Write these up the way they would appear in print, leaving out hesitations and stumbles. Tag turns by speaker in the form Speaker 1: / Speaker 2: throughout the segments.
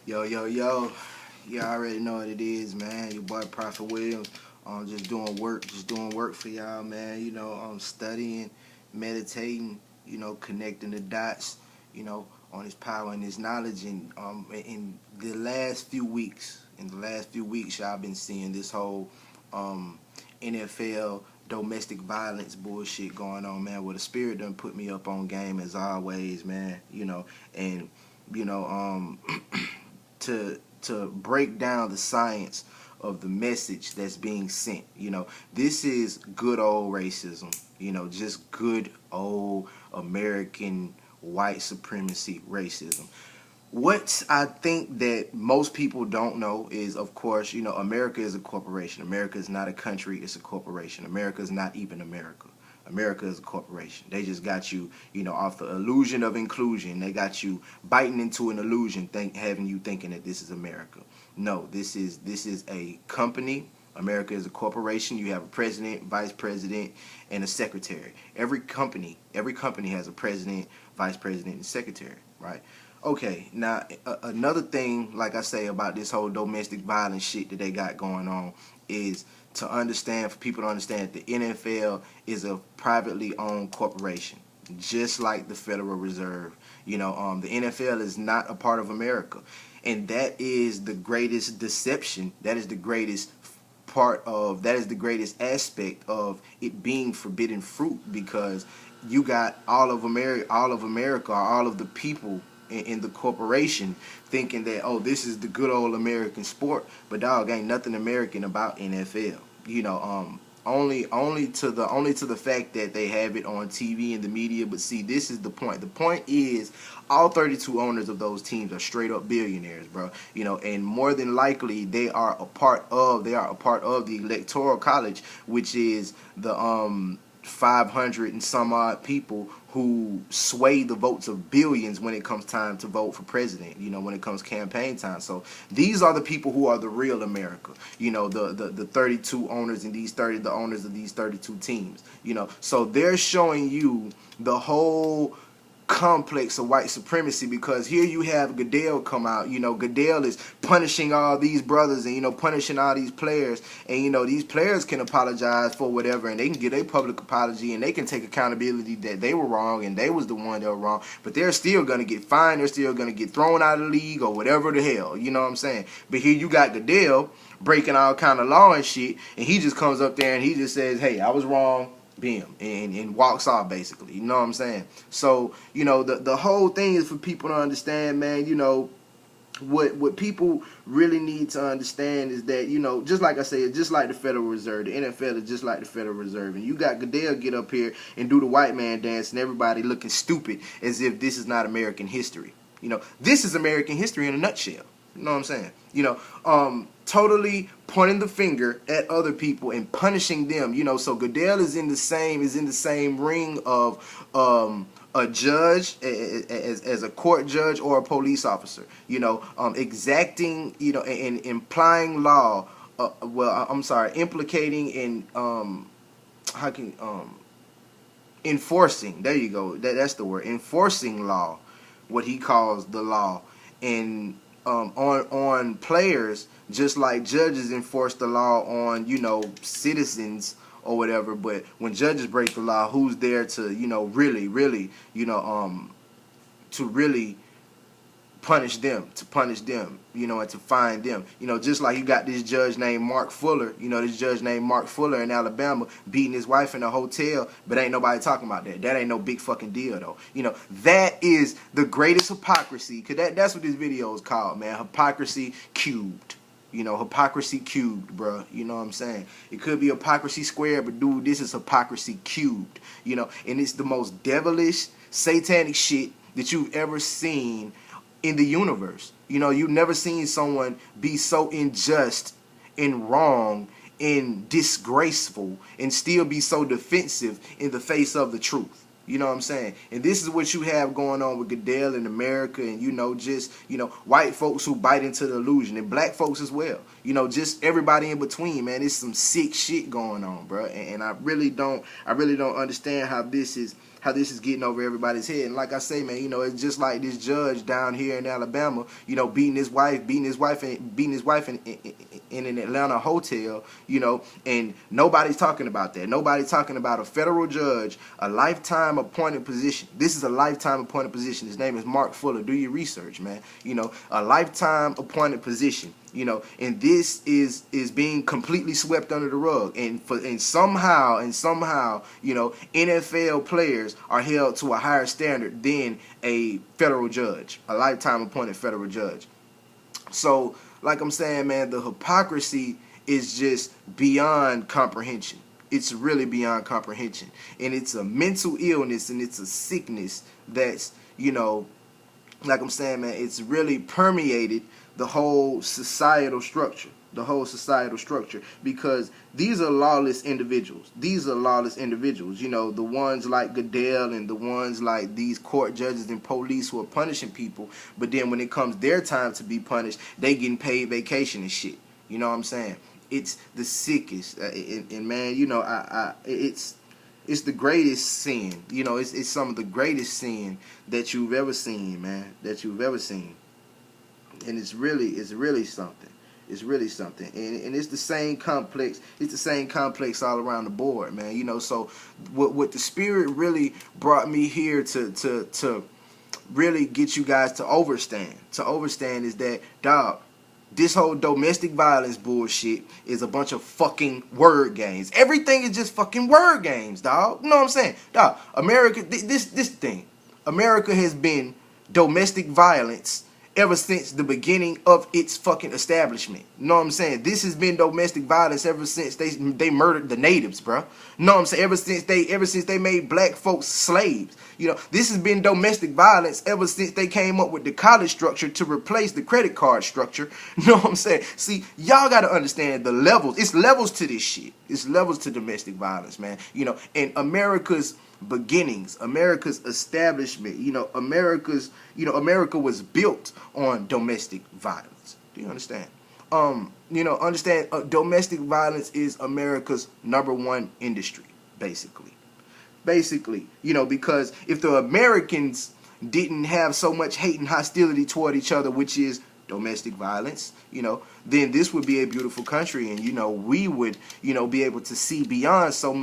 Speaker 1: Yo, yo, yo. You already know what it is, man. Your boy Prophet Williams. Just doing work for y'all, man. Studying, meditating, connecting the dots, on his power and his knowledge. And in the last few weeks, y'all been seeing this whole NFL domestic violence bullshit going on, man. Well, the spirit done put me up on game as always, man. And to break down the science of the message that's being sent. This is good old racism, just good old American white supremacy racism. What I think that most people don't know is, of course, America is a corporation. America is not a country, it's a corporation. America is not even America. America is a corporation. They just got you, off the illusion of inclusion. They got you biting into an illusion, having you thinking that this is America. No, this is a company. America is a corporation. You have a president, vice president, and a secretary. Every company has a president, vice president, and secretary, right? Okay, now another thing, like I say, about this whole domestic violence shit that they got going on is for people to understand that the NFL is a privately owned corporation, just like the Federal Reserve. The NFL is not a part of America, and that is the greatest deception. That is the greatest aspect of it being forbidden fruit, because you got all of America, all of the people in the corporation thinking that, oh, this is the good old American sport, but dog, ain't nothing American about NFL. Only to the fact that they have it on TV and the media. But see, this is the point. The point is, all 32 owners of those teams are straight up billionaires, bro. And more than likely they are a part of the Electoral College, which is the 500 and some odd people who sway the votes of billions when it comes time to vote for president, when it comes campaign time. So these are the people who are the real America, the 32 owners and the owners of these 32 teams, so they're showing you the whole complex of white supremacy, because here you have Goodell come out. Goodell is punishing all these brothers and punishing all these players, and these players can apologize for whatever, and they can get a public apology, and they can take accountability that they were wrong and they was the one that were wrong, but they're still gonna get fined, they're still gonna get thrown out of the league or whatever the hell, you know what I'm saying? But here you got Goodell breaking all kind of law and shit, and he just comes up there and he just says, hey, I was wrong, bam, and walks off, basically. You know what I'm saying? So, the whole thing is for people to understand, man. What people really need to understand is that, just like I said, just like the Federal Reserve, the NFL is just like the Federal Reserve. And you got Goodell get up here and do the white man dance, and everybody looking stupid as if this is not American history. This is American history in a nutshell. You know what I'm saying? Totally pointing the finger at other people and punishing them. So Goodell is in the same ring of a judge, as a court judge or a police officer. Exacting, and implying law. Implicating and enforcing. There you go. That's the word. Enforcing law, what he calls the law, and on players, just like judges enforce the law on citizens or whatever. But when judges break the law, who's there to really to really punish them, and to find them. Just like you got this judge named Mark Fuller, in Alabama beating his wife in a hotel, but ain't nobody talking about that. That ain't no big fucking deal, though. That is the greatest hypocrisy, because that's what this video is called, man. Hypocrisy cubed. Hypocrisy cubed, bro. You know what I'm saying? It could be hypocrisy squared, but dude, this is hypocrisy cubed. And it's the most devilish, satanic shit that you've ever seen in the universe. You've never seen someone be so unjust and wrong and disgraceful and still be so defensive in the face of the truth. You know what I'm saying? And this is what you have going on with Goodell in America, and white folks who bite into the illusion, and black folks as well. Just everybody in between, man. It's some sick shit going on, bro. And I really don't understand how this is getting over everybody's head. And like I say, man, you know, it's just like this judge down here in Alabama, you know, beating his wife in an Atlanta hotel, you know, and nobody's talking about that. Nobody's talking about a federal judge, a lifetime appointed position. This is a lifetime appointed position. His name is Mark Fuller. Do your research, man. You know, a lifetime appointed position. You know, and this is being completely swept under the rug, and somehow, you know, NFL players are held to a higher standard than a federal judge, a lifetime appointed federal judge. So, like I'm saying, man, the hypocrisy is just beyond comprehension. It's really beyond comprehension, and it's a mental illness, and it's a sickness that's, you know, like I'm saying, man, it's really permeated the whole societal structure, because these are lawless individuals. You know, the ones like Goodell and the ones like these court judges and police who are punishing people, but then when it comes their time to be punished, they getting paid vacation and shit. You know what I'm saying? It's the sickest, and man, you know, it's the greatest sin. You know, it's some of the greatest sin that you've ever seen, man, and it's really something. It's really something, and it's the same complex. It's the same complex all around the board, man. You know, so what the Spirit really brought me here to really get you guys to understand is that, dog, this whole domestic violence bullshit is a bunch of fucking word games. Everything is just fucking word games, dog. You know what I'm saying, dog? America, this thing, America has been domestic violence ever since the beginning of its fucking establishment. You know what I'm saying? This has been domestic violence ever since they murdered the natives, bro. You know what I'm saying? Ever since they made black folks slaves. You know, this has been domestic violence ever since they came up with the college structure to replace the credit card structure. You know what I'm saying? See, y'all got to understand the levels. It's levels to this shit. It's levels to domestic violence, man. You know, and America's beginnings, America's establishment, America was built on domestic violence. Do you understand? Domestic violence is America's #1 industry, basically, because if the Americans didn't have so much hate and hostility toward each other, which is domestic violence, then this would be a beautiful country, and we would be able to see beyond so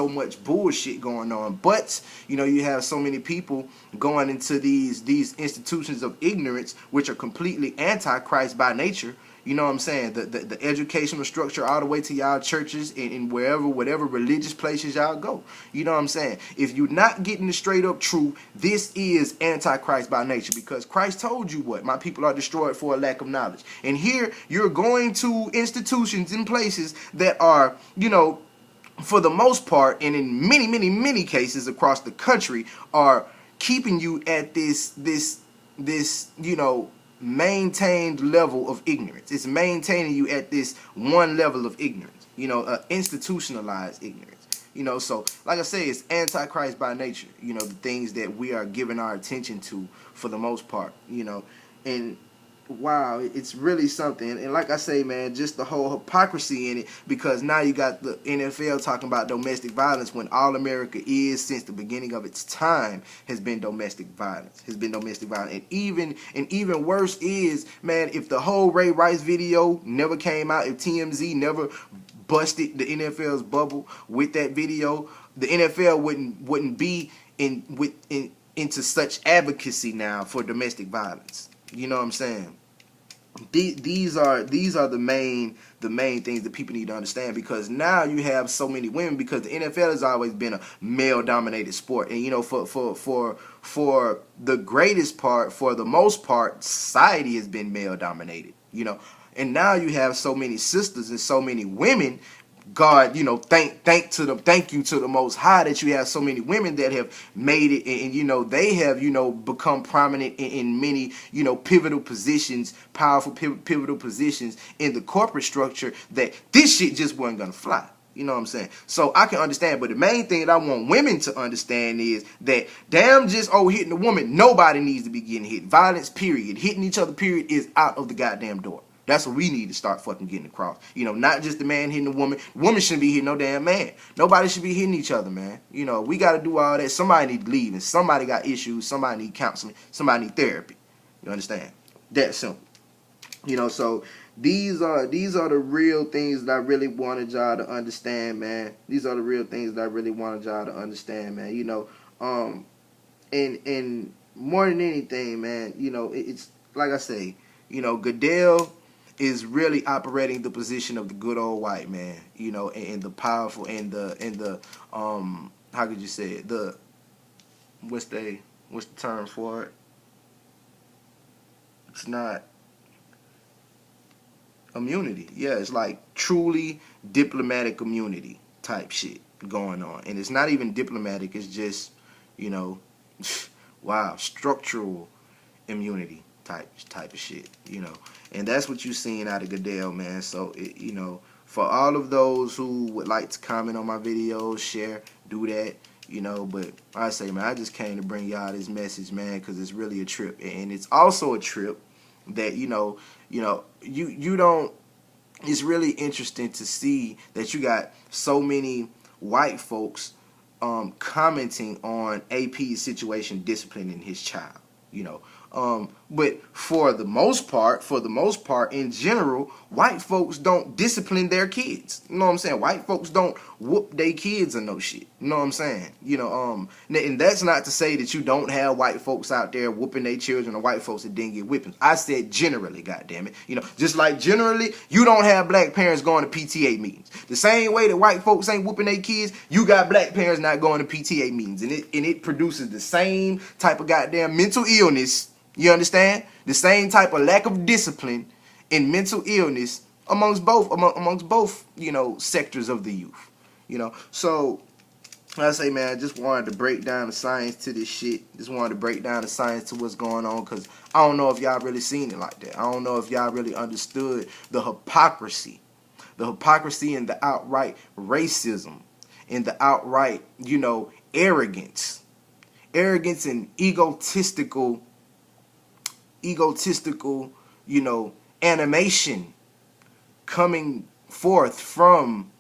Speaker 1: much bullshit going on. But you have so many people going into these institutions of ignorance, which are completely anti-Christ by nature. You know what I'm saying? The educational structure all the way to y'all churches and whatever religious places y'all go. You know what I'm saying? If you're not getting the straight up truth, this is antichrist by nature, because Christ told you what? My people are destroyed for a lack of knowledge. And here you're going to institutions and places that are, for the most part, and in many cases across the country, are keeping you at this maintained level of ignorance. It's maintaining you at this one level of ignorance, institutionalized ignorance. So like I say, it's antichrist by nature, the things that we are giving our attention to for the most part, and wow, it's really something. And like I say, man, just the whole hypocrisy in it, because now you got the NFL talking about domestic violence when all America is, since the beginning of its time, has been domestic violence. And even worse is, man, if the whole Ray Rice video never came out, if TMZ never busted the NFL's bubble with that video, the NFL wouldn't be into such advocacy now for domestic violence. You know what I'm saying? These are the main things that people need to understand, because now you have so many women, because the NFL has always been a male dominated sport, and for the greatest part, for the most part, society has been male dominated, and now you have so many sisters and so many women. God, thank you to the Most High that you have so many women that have made it, and they have become prominent in many pivotal positions, powerful pivotal positions in the corporate structure, that this shit just wasn't gonna fly. You know what I'm saying? So I can understand, but the main thing that I want women to understand is that damn just hitting a woman, nobody needs to be getting hit. Violence, period, hitting each other, period, is out of the goddamn door. That's what we need to start fucking getting across. You know, not just the man hitting the woman. The woman shouldn't be hitting no damn man. Nobody should be hitting each other, man. You know, we got to do all that. Somebody need to leave, and somebody got issues. Somebody need counseling. Somebody need therapy. You understand? That simple. You know, so these are the real things that I really wanted y'all to understand, man. These are the real things that I really wanted y'all to understand, man. You know, and more than anything, man, you know, it's like I say, you know, Goodell is really operating the position of the good old white man, you know, and the powerful and the how could you say it? What's the term for it? It's not immunity. Yeah, it's like truly diplomatic immunity type shit going on. And it's not even diplomatic, it's just, you know, wow, structural immunity type of shit, you know. And that's what you're seeing out of Goodell, man. So, you know, for all of those who would like to comment on my videos, share, do that, you know. But I say, man, I just came to bring y'all this message, man, because it's really a trip. And it's also a trip that, you know, you don't, it's really interesting to see that you got so many white folks commenting on AP's situation disciplining his child, you know. But for the most part, in general, white folks don't discipline their kids. You know what I'm saying? White folks don't whoop their kids or no shit. You know what I'm saying? You know, and that's not to say that you don't have white folks out there whooping their children or white folks that didn't get whippings. I said generally, goddammit. You know, just like generally, you don't have black parents going to PTA meetings. The same way that white folks ain't whooping their kids, you got black parents not going to PTA meetings. And it produces the same type of goddamn mental illness. You understand? The same type of lack of discipline and mental illness amongst both, you know, sectors of the youth. You know, so I say, man, I just wanted to break down the science to this shit. Just wanted to break down the science to what's going on, because I don't know if y'all really seen it like that. I don't know if y'all really understood the hypocrisy and the outright racism and the outright, you know, arrogance and egotistical, you know, animation coming forth from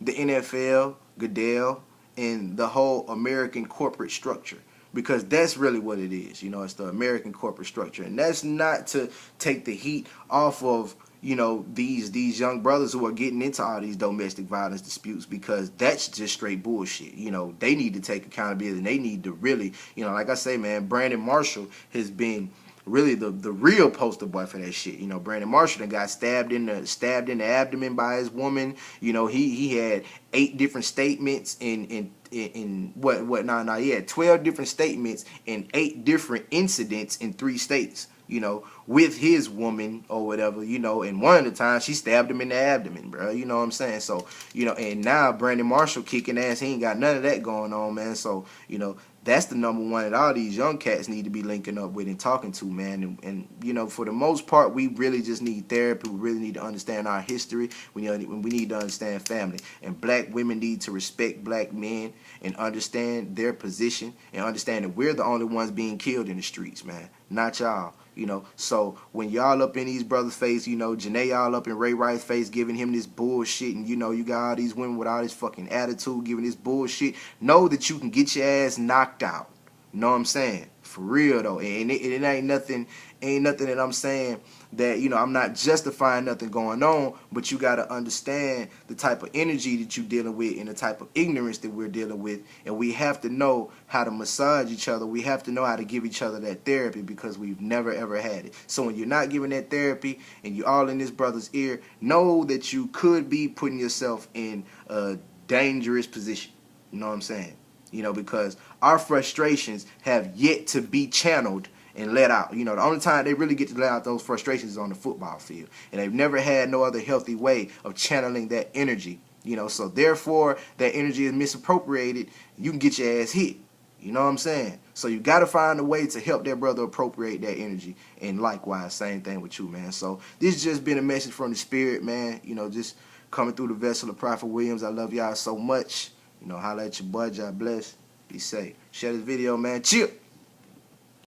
Speaker 1: the NFL, Goodell, and the whole American corporate structure. Because that's really what it is. You know, it's the American corporate structure. And that's not to take the heat off of, you know, these young brothers who are getting into all these domestic violence disputes, because that's just straight bullshit. You know, they need to take accountability, and they need to really, you know, like I say, man, Brandon Marshall has been really the real poster boy for that shit. You know, Brandon Marshall done got stabbed in the abdomen by his woman. You know, he had 8 different statements he had 12 different statements and 8 different incidents in 3 states, you know, with his woman or whatever, you know, and one of the times she stabbed him in the abdomen, bro. You know what I'm saying? So, you know, and now Brandon Marshall kicking ass, he ain't got none of that going on, man. So, you know, that's the number one that all these young cats need to be linking up with and talking to, man. And you know, for the most part, we really just need therapy. We really need to understand our history. We need to understand family. And black women need to respect black men and understand their position and understand that we're the only ones being killed in the streets, man, not y'all. You know, so when y'all up in these brothers' face, you know, Janae y'all up in Ray Rice's face giving him this bullshit, and you know, you got all these women with all this fucking attitude giving this bullshit, know that you can get your ass knocked out. You know what I'm saying? For real though. And it ain't nothing that I'm saying that, you know, I'm not justifying nothing going on, but you got to understand the type of energy that you're dealing with and the type of ignorance that we're dealing with. And we have to know how to massage each other. We have to know how to give each other that therapy, because we've never ever had it. So when you're not giving that therapy and you're all in this brother's ear, know that you could be putting yourself in a dangerous position. You know what I'm saying? You know, because our frustrations have yet to be channeled and let out. You know, the only time they really get to let out those frustrations is on the football field. And they've never had no other healthy way of channeling that energy. You know, so therefore, that energy is misappropriated. You can get your ass hit. You know what I'm saying? So you got to find a way to help that brother appropriate that energy. And likewise, same thing with you, man. So this has just been a message from the spirit, man. You know, just coming through the vessel of Prophet Williams. I love y'all so much. You know, holla at your boy. God bless. Be safe. Share this video, man. Chill.